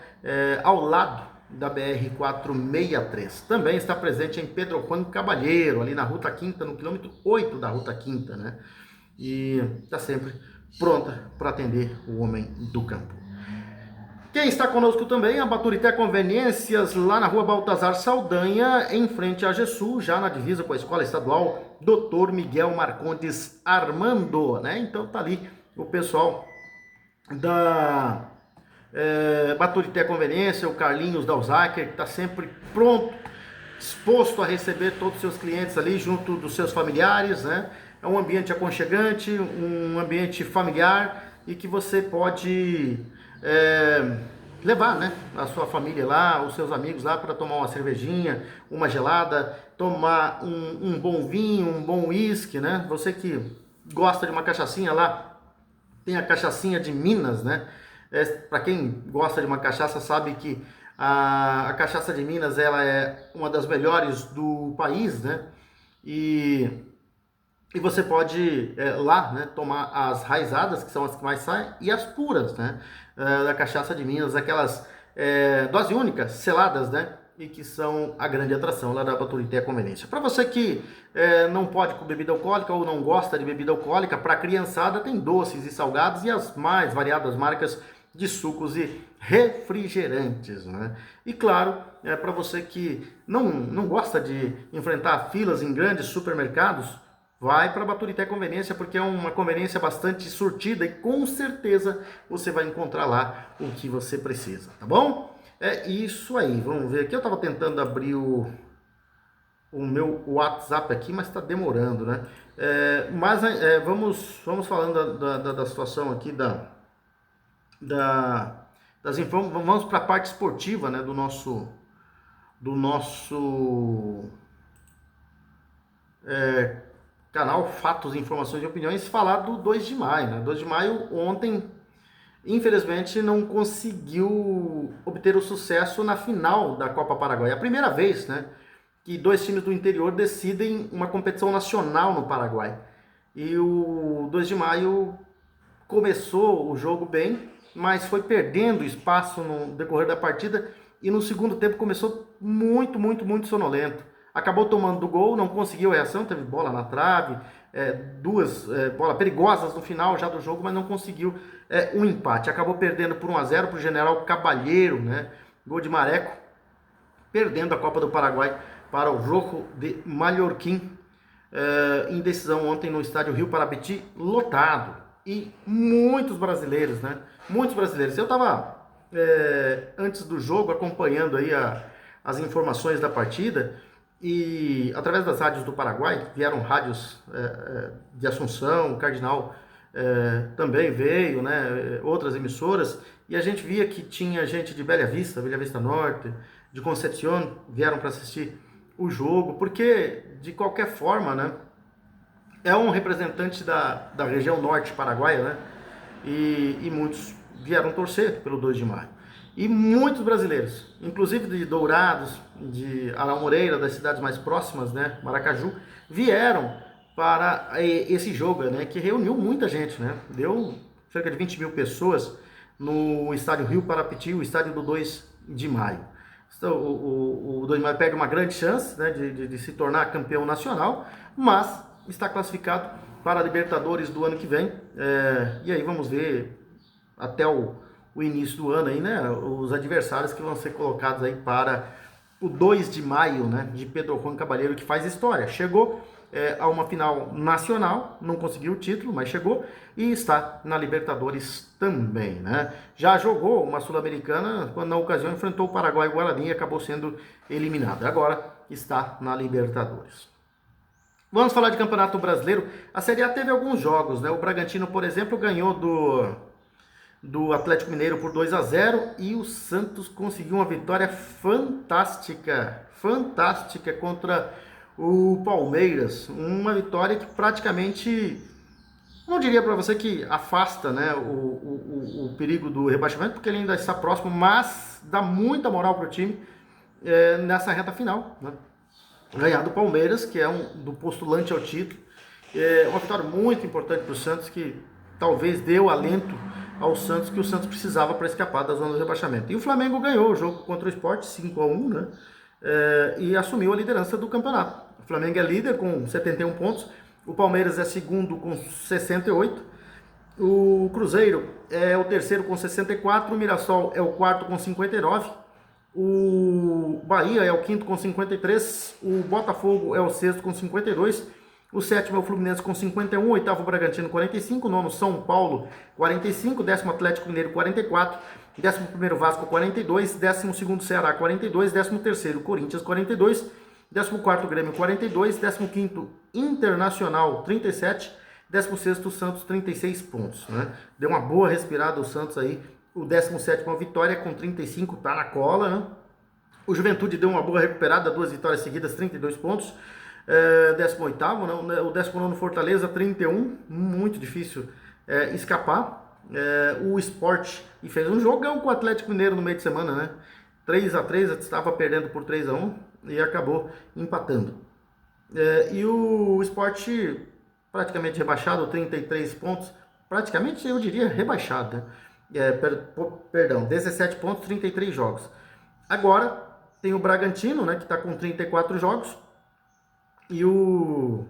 ao lado da BR-463. Também está presente em Pedro Juan Cabalheiro, ali na Ruta Quinta, no quilômetro 8 da Ruta Quinta, né? E está sempre pronta para atender o homem do campo. Quem está conosco também, a Baturité Conveniências, lá na rua Baltazar Saldanha, em frente à GESUL, já na divisa com a Escola Estadual Dr. Miguel Marcondes Armando, né? Então tá ali o pessoal da Baturité Conveniência, o Carlinhos Dalzaker, que está sempre pronto, disposto a receber todos os seus clientes ali junto dos seus familiares, né? É um ambiente aconchegante, um ambiente familiar e que você pode levar, né, a sua família lá, os seus amigos lá para tomar uma cervejinha, uma gelada, tomar um bom vinho, um bom uísque, né? Você que gosta de uma cachaçinha lá, tem a cachaçinha de Minas, né? Para quem gosta de uma cachaça sabe que a cachaça de Minas ela é uma das melhores do país, né? E você pode lá, né, tomar as raizadas, que são as que mais saem, e as puras, né, da cachaça de Minas, aquelas dose única, seladas, né, e que são a grande atração lá da Baturité Conveniência. Para você que não pode com bebida alcoólica ou não gosta de bebida alcoólica, para a criançada tem doces e salgados e as mais variadas marcas de sucos e refrigerantes, né? E claro, para você que não gosta de enfrentar filas em grandes supermercados, vai para a Baturité Conveniência, porque é uma conveniência bastante surtida e com certeza você vai encontrar lá o que você precisa, tá bom? É isso aí, vamos ver aqui. Eu estava tentando abrir o meu WhatsApp aqui, mas está demorando, né? Vamos falando da situação aqui vamos para a parte esportiva, né, do nosso canal Fatos, Informações e Opiniões, falar do 2 de maio, né? 2 de maio ontem, infelizmente, não conseguiu obter o sucesso na final da Copa Paraguai. É a primeira vez, né, que dois times do interior decidem uma competição nacional no Paraguai. E o 2 de maio começou o jogo bem, mas foi perdendo espaço no decorrer da partida e no segundo tempo começou muito sonolento. Acabou tomando do gol, não conseguiu reação, teve bola na trave, duas bolas perigosas no final já do jogo, mas não conseguiu um empate. Acabou perdendo por 1-0 para o General Cabalheiro, né? Gol de Mareco, perdendo a Copa do Paraguai para o Rojo de Mallorquín, em decisão ontem no estádio Rio Parapeti, lotado. E muitos brasileiros, né? Muitos brasileiros. Eu estava, antes do jogo, acompanhando aí as informações da partida e através das rádios do Paraguai, vieram rádios de Assunção, o Cardinal também veio, né? Outras emissoras, e a gente via que tinha gente de Bela Vista Norte, de Concepción, vieram para assistir o jogo, porque de qualquer forma, né? É um representante da região norte paraguaia, né? E muitos vieram torcer pelo 2 de maio. E muitos brasileiros, inclusive de Dourados, de Araújo Moreira, das cidades mais próximas, né, Maracaju, vieram para esse jogo, né, que reuniu muita gente, né, deu cerca de 20 mil pessoas no estádio Rio Parapiti, o estádio do 2 de maio. Então, o 2 de maio perde uma grande chance, né, de se tornar campeão nacional, mas está classificado para a Libertadores do ano que vem, e aí vamos ver até o início do ano aí, né, os adversários que vão ser colocados aí para o 2 de maio, né, de Pedro Juan Caballero, que faz história. Chegou a uma final nacional, não conseguiu o título, mas chegou e está na Libertadores também, né. Já jogou uma Sul-Americana, quando na ocasião enfrentou o Paraguai e o Guarani e acabou sendo eliminado. Agora está na Libertadores. Vamos falar de Campeonato Brasileiro. A Série A teve alguns jogos, né, o Bragantino, por exemplo, ganhou do Atlético Mineiro por 2-0 e o Santos conseguiu uma vitória fantástica contra o Palmeiras, uma vitória que praticamente, não diria para você que afasta, né, o perigo do rebaixamento, porque ele ainda está próximo, mas dá muita moral para o time nessa reta final, né? Ganhar do Palmeiras, que é do postulante ao título, é uma vitória muito importante para o Santos, que talvez deu alento ao Santos, que o Santos precisava para escapar da zona do rebaixamento. E o Flamengo ganhou o jogo contra o Sport 5-1, né? E assumiu a liderança do campeonato. O Flamengo é líder com 71 pontos, o Palmeiras é segundo com 68, o Cruzeiro é o terceiro com 64, o Mirassol é o quarto com 59, o Bahia é o quinto com 53, o Botafogo é o sexto com 52, o sétimo é o Fluminense com 51, o oitavo o Bragantino 45, o nono São Paulo 45, décimo Atlético Mineiro 44, décimo primeiro Vasco 42, décimo segundo Ceará 42, décimo terceiro Corinthians 42, décimo quarto Grêmio 42, décimo quinto Internacional 37, décimo sexto Santos 36 pontos, né? Deu uma boa respirada o Santos aí, o 17º Vitória com 35, tá na cola, né? O Juventude deu uma boa recuperada, 2 vitórias seguidas, 32 pontos. 18º, né? O 19º Fortaleza, 31, muito difícil escapar. O Sport e fez um jogão com o Atlético Mineiro no meio de semana, né? 3-3, estava perdendo por 3-1 e acabou empatando. E o Sport praticamente rebaixado, 33 pontos, praticamente eu diria rebaixado, né? Perdão, 17 pontos, 33 jogos. Agora tem o Bragantino, né, que está com 34 jogos, e o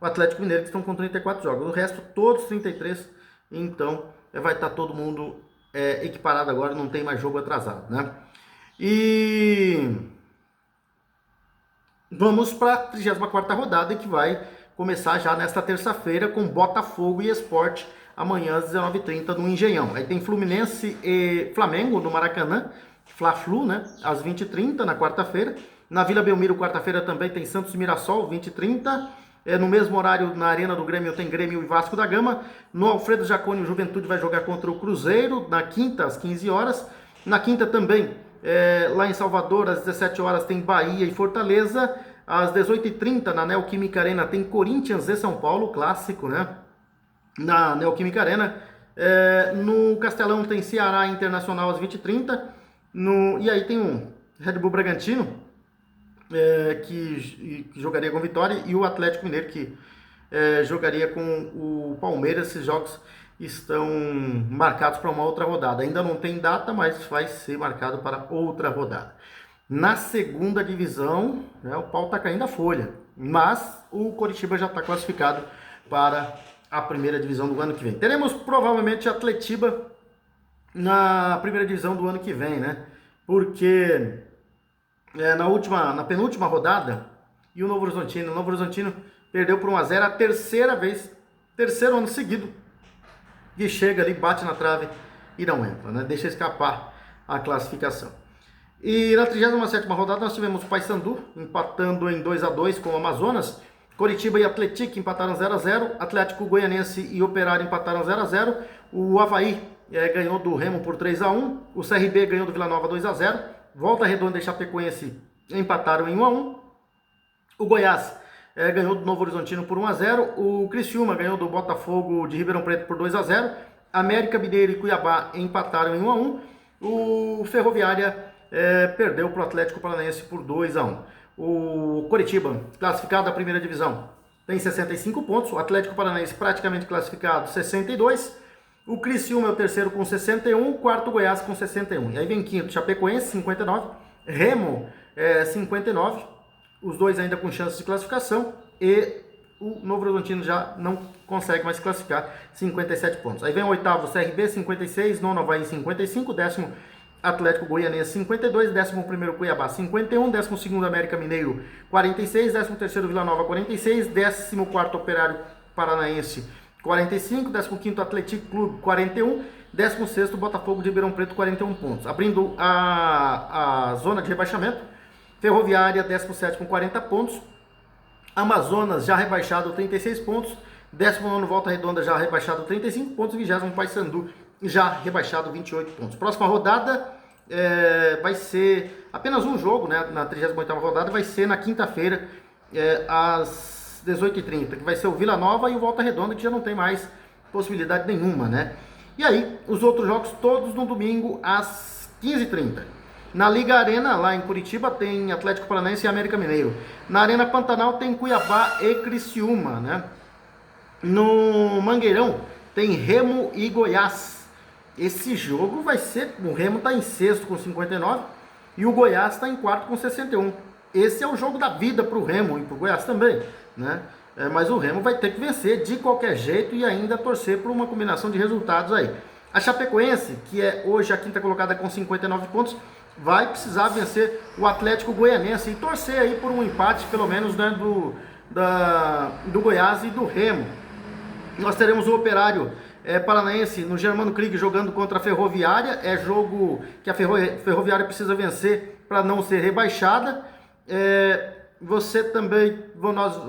Atlético Mineiro, que estão com 34 jogos. O resto, todos 33, então vai estar todo mundo equiparado agora, não tem mais jogo atrasado, né? E vamos para a 34ª rodada, que vai começar já nesta terça-feira com Botafogo e Sport, amanhã às 19h30 no Engenhão. Aí tem Fluminense e Flamengo no Maracanã, Fla-Flu, né, às 20h30 na quarta-feira. Na Vila Belmiro, quarta-feira, também tem Santos e Mirassol, 20h30. No mesmo horário, na Arena do Grêmio, tem Grêmio e Vasco da Gama. No Alfredo Jaconi, o Juventude vai jogar contra o Cruzeiro, na quinta, às 15 horas. Na quinta também, lá em Salvador, às 17 horas, tem Bahia e Fortaleza. Às 18h30, na Neoquímica Arena, tem Corinthians e São Paulo, clássico, né? Na Neoquímica Arena. No Castelão tem Ceará Internacional às 20h30. E aí tem um Red Bull Bragantino, que jogaria com Vitória, e o Atlético Mineiro, que jogaria com o Palmeiras. Esses jogos estão marcados para uma outra rodada. Ainda não tem data, mas vai ser marcado para outra rodada. Na segunda divisão, né, o pau está caindo a folha, mas o Coritiba já está classificado para a primeira divisão do ano que vem. Teremos provavelmente Atletiba na primeira divisão do ano que vem, né? Porque na penúltima rodada, e o Novo Horizontino perdeu por 1-0 a terceira vez, terceiro ano seguido, que chega ali, bate na trave e não entra, né? Deixa escapar a classificação. E na 37ª rodada nós tivemos o Paysandu empatando em 2-2 com o Amazonas. Coritiba e Atlético empataram 0-0. Atlético Goianense e Operário empataram 0-0. O Avaí ganhou do Remo por 3-1. O CRB ganhou do Vila Nova 2-0. Volta Redonda e Chapecoense empataram em 1-1. O Goiás ganhou do Novo Horizontino por 1-0. O Criciúma ganhou do Botafogo de Ribeirão Preto por 2-0. América Mineiro e Cuiabá empataram em 1-1. O Ferroviária perdeu para o Atlético Paranaense por 2-1. O Coritiba, classificado da primeira divisão, tem 65 pontos. O Atlético Paranaense praticamente classificado, 62. O Criciúma é o terceiro com 61. O quarto Goiás com 61. E aí vem quinto Chapecoense, 59. Remo, 59. Os dois ainda com chances de classificação. E o Novo Horizontino já não consegue mais classificar, 57 pontos. Aí vem o oitavo CRB, 56, nono Avaí, 55, décimo Atlético Goianiense, 52, décimo primeiro Cuiabá, 51, décimo segundo América Mineiro, 46, décimo terceiro Vila Nova, 46, décimo quarto Operário Paranaense, 45, décimo quinto Atlético Clube, 41, décimo sexto Botafogo de Ribeirão Preto, 41 pontos. Abrindo a zona de rebaixamento, Ferroviária, 17º com 40 pontos, Amazonas já rebaixado 36 pontos, 19º Volta Redonda já rebaixado 35 pontos, 20º Paysandu já rebaixado 28 pontos. Próxima rodada vai ser apenas um jogo, né? Na 38ª rodada vai ser na quinta-feira, às 18h30, que vai ser o Vila Nova e o Volta Redonda, que já não tem mais possibilidade nenhuma, né? E aí, os outros jogos todos no domingo às 15h30. Na Liga Arena, lá em Curitiba, tem Atlético Paranaense e América Mineiro. Na Arena Pantanal tem Cuiabá e Criciúma, né? No Mangueirão tem Remo e Goiás. Esse jogo vai ser... O Remo está em sexto com 59 e o Goiás está em quarto com 61. Esse é o jogo da vida para o Remo e para o Goiás também, né? Mas o Remo vai ter que vencer de qualquer jeito e ainda torcer por uma combinação de resultados aí. A Chapecoense, que é hoje a quinta colocada com 59 pontos, vai precisar vencer o Atlético Goianiense e torcer aí por um empate, pelo menos, né, do Goiás e do Remo. Nós teremos o Operário Paranaense no Germano Krieg jogando contra a Ferroviária. É jogo que a Ferroviária precisa vencer para não ser rebaixada. Você também,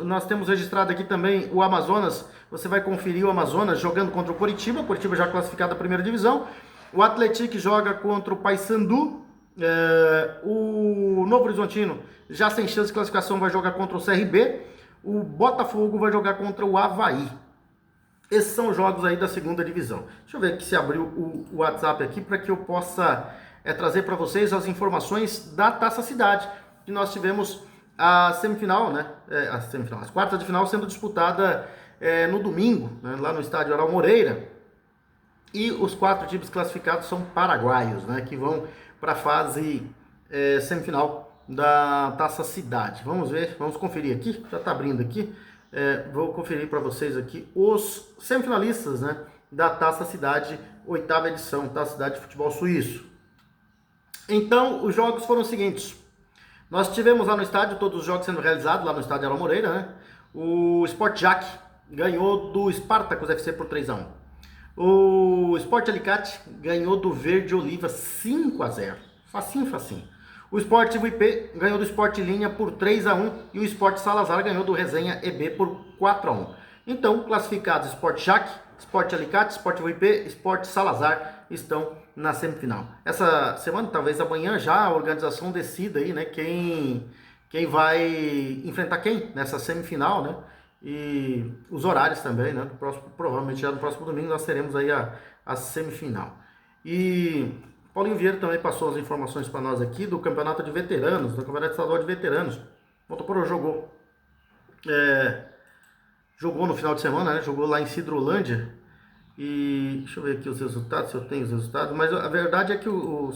nós temos registrado aqui também o Amazonas. Você vai conferir o Amazonas jogando contra o Coritiba. Coritiba já classificado da primeira divisão. O Atlético joga contra o Paysandu. O Novo Horizontino, já sem chance de classificação, vai jogar contra o CRB. O Botafogo vai jogar contra o Avaí. Esses são os jogos aí da segunda divisão. Deixa eu ver aqui se abriu o WhatsApp aqui para que eu possa trazer para vocês as informações da Taça Cidade, que nós tivemos a semifinal, né? As quartas de final sendo disputada no domingo, né? Lá no estádio Aral Moreira. E os 4 times classificados são paraguaios, né? Que vão para a fase semifinal da Taça Cidade. Vamos ver, vamos conferir aqui, já está abrindo aqui. Vou conferir para vocês aqui os semifinalistas, né, da Taça Cidade, 8ª edição, Taça Cidade de Futebol Suíço. Então, os jogos foram os seguintes. Nós tivemos lá no estádio, todos os jogos sendo realizados lá no estádio Aral Moreira, né? O Sport Jack ganhou do Spartacus FC por 3-1. O Sport Alicate ganhou do Verde Oliva 5-0. Facinho, facinho. O Sport IP ganhou do Sport Linha por 3-1 e o Sport Salazar ganhou do Resenha EB por 4-1. Então, classificados Sport Jack, Sport Alicate, Sport IP, Sport Salazar estão na semifinal. Essa semana, talvez amanhã, já a organização decida aí, né, quem vai enfrentar quem nessa semifinal, né? E os horários também, né? Provavelmente já no próximo domingo nós teremos aí a semifinal. E Paulinho Vieira também passou as informações para nós aqui do campeonato de veteranos, do campeonato estadual de veteranos. O Botafogo jogou no final de semana, né? Jogou lá em Sidrolândia. E deixa eu ver aqui os resultados, se eu tenho os resultados. Mas a verdade é que o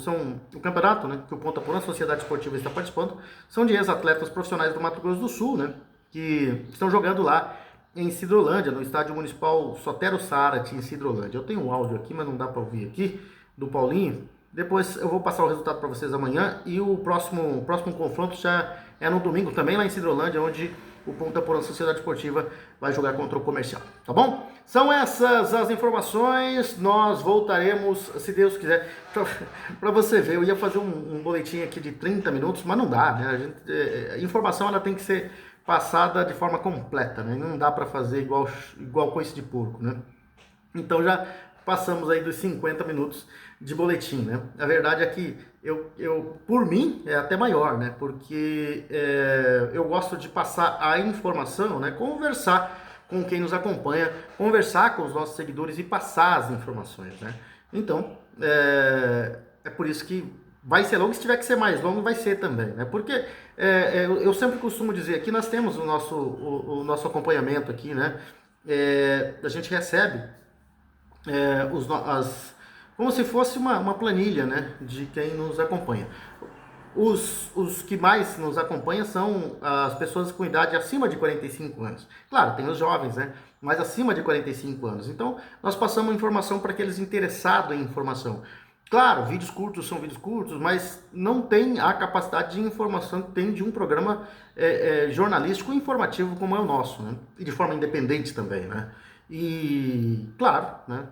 campeonato, né, que o Ponta Porã Sociedade Esportiva está participando, são de ex-atletas profissionais do Mato Grosso do Sul, né? Que estão jogando lá em Sidrolândia, no estádio municipal Sotero Sarati, em Sidrolândia. Eu tenho um áudio aqui, mas não dá para ouvir aqui, do Paulinho. Depois eu vou passar o resultado para vocês amanhã. E o próximo confronto já é no domingo, também lá em Sidrolândia, onde o Ponta Porã Sociedade Esportiva vai jogar contra o Comercial, tá bom? São essas as informações, nós voltaremos, se Deus quiser, para você ver. Eu ia fazer um boletim aqui de 30 minutos, mas não dá, né? A informação ela tem que ser passada de forma completa, né? Não dá para fazer igual coice de porco, né? Então já passamos aí dos 50 minutos de boletim, né? A verdade é que eu por mim, é até maior, né? Porque eu gosto de passar a informação, né? Conversar com quem nos acompanha, conversar com os nossos seguidores e passar as informações, né? Então, é por isso que vai ser longo, se tiver que ser mais longo, vai ser também, né? Porque eu sempre costumo dizer, aqui nós temos o nosso acompanhamento aqui, né? A gente recebe como se fosse uma planilha, né, de quem nos acompanha. Os que mais nos acompanham são as pessoas com idade acima de 45 anos. Claro, tem os jovens, né? Mas acima de 45 anos. Então, nós passamos informação para aqueles interessados em informação. Claro, vídeos curtos são vídeos curtos, mas não tem a capacidade de informação que tem de um programa jornalístico informativo como é o nosso, né? E de forma independente também, né? E, claro, né?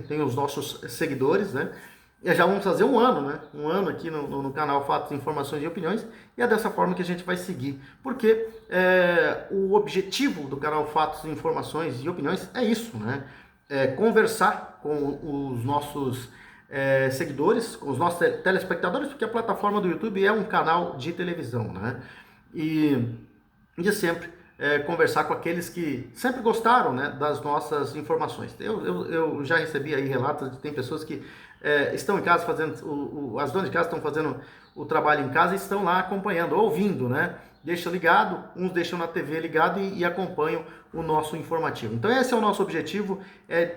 Tem os nossos seguidores, né? E já vamos fazer um ano, né? Um ano aqui no canal Fatos, Informações e Opiniões, e é dessa forma que a gente vai seguir. Porque o objetivo do canal Fatos, Informações e Opiniões é isso, né? Conversar com os nossos seguidores, com os nossos telespectadores, porque a plataforma do YouTube é um canal de televisão, né? E de sempre conversar com aqueles que sempre gostaram, né, das nossas informações. Eu já recebi aí relatos de tem pessoas que estão em casa fazendo, as donas de casa estão fazendo o trabalho em casa e estão lá acompanhando, ouvindo, né? Deixa ligado, uns deixam na TV ligado e acompanham o nosso informativo. Então esse é o nosso objetivo,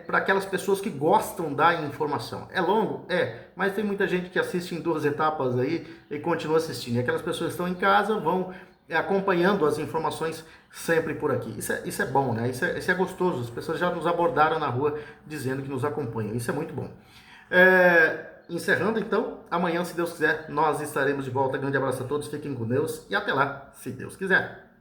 para aquelas pessoas que gostam da informação. É longo? Mas tem muita gente que assiste em 2 etapas aí e continua assistindo. E aquelas pessoas que estão em casa vão acompanhando as informações sempre por aqui. Isso é bom, né? Isso é gostoso. As pessoas já nos abordaram na rua dizendo que nos acompanham. Isso é muito bom. Encerrando então, amanhã, se Deus quiser, nós estaremos de volta. Grande abraço a todos, fiquem com Deus e até lá, se Deus quiser.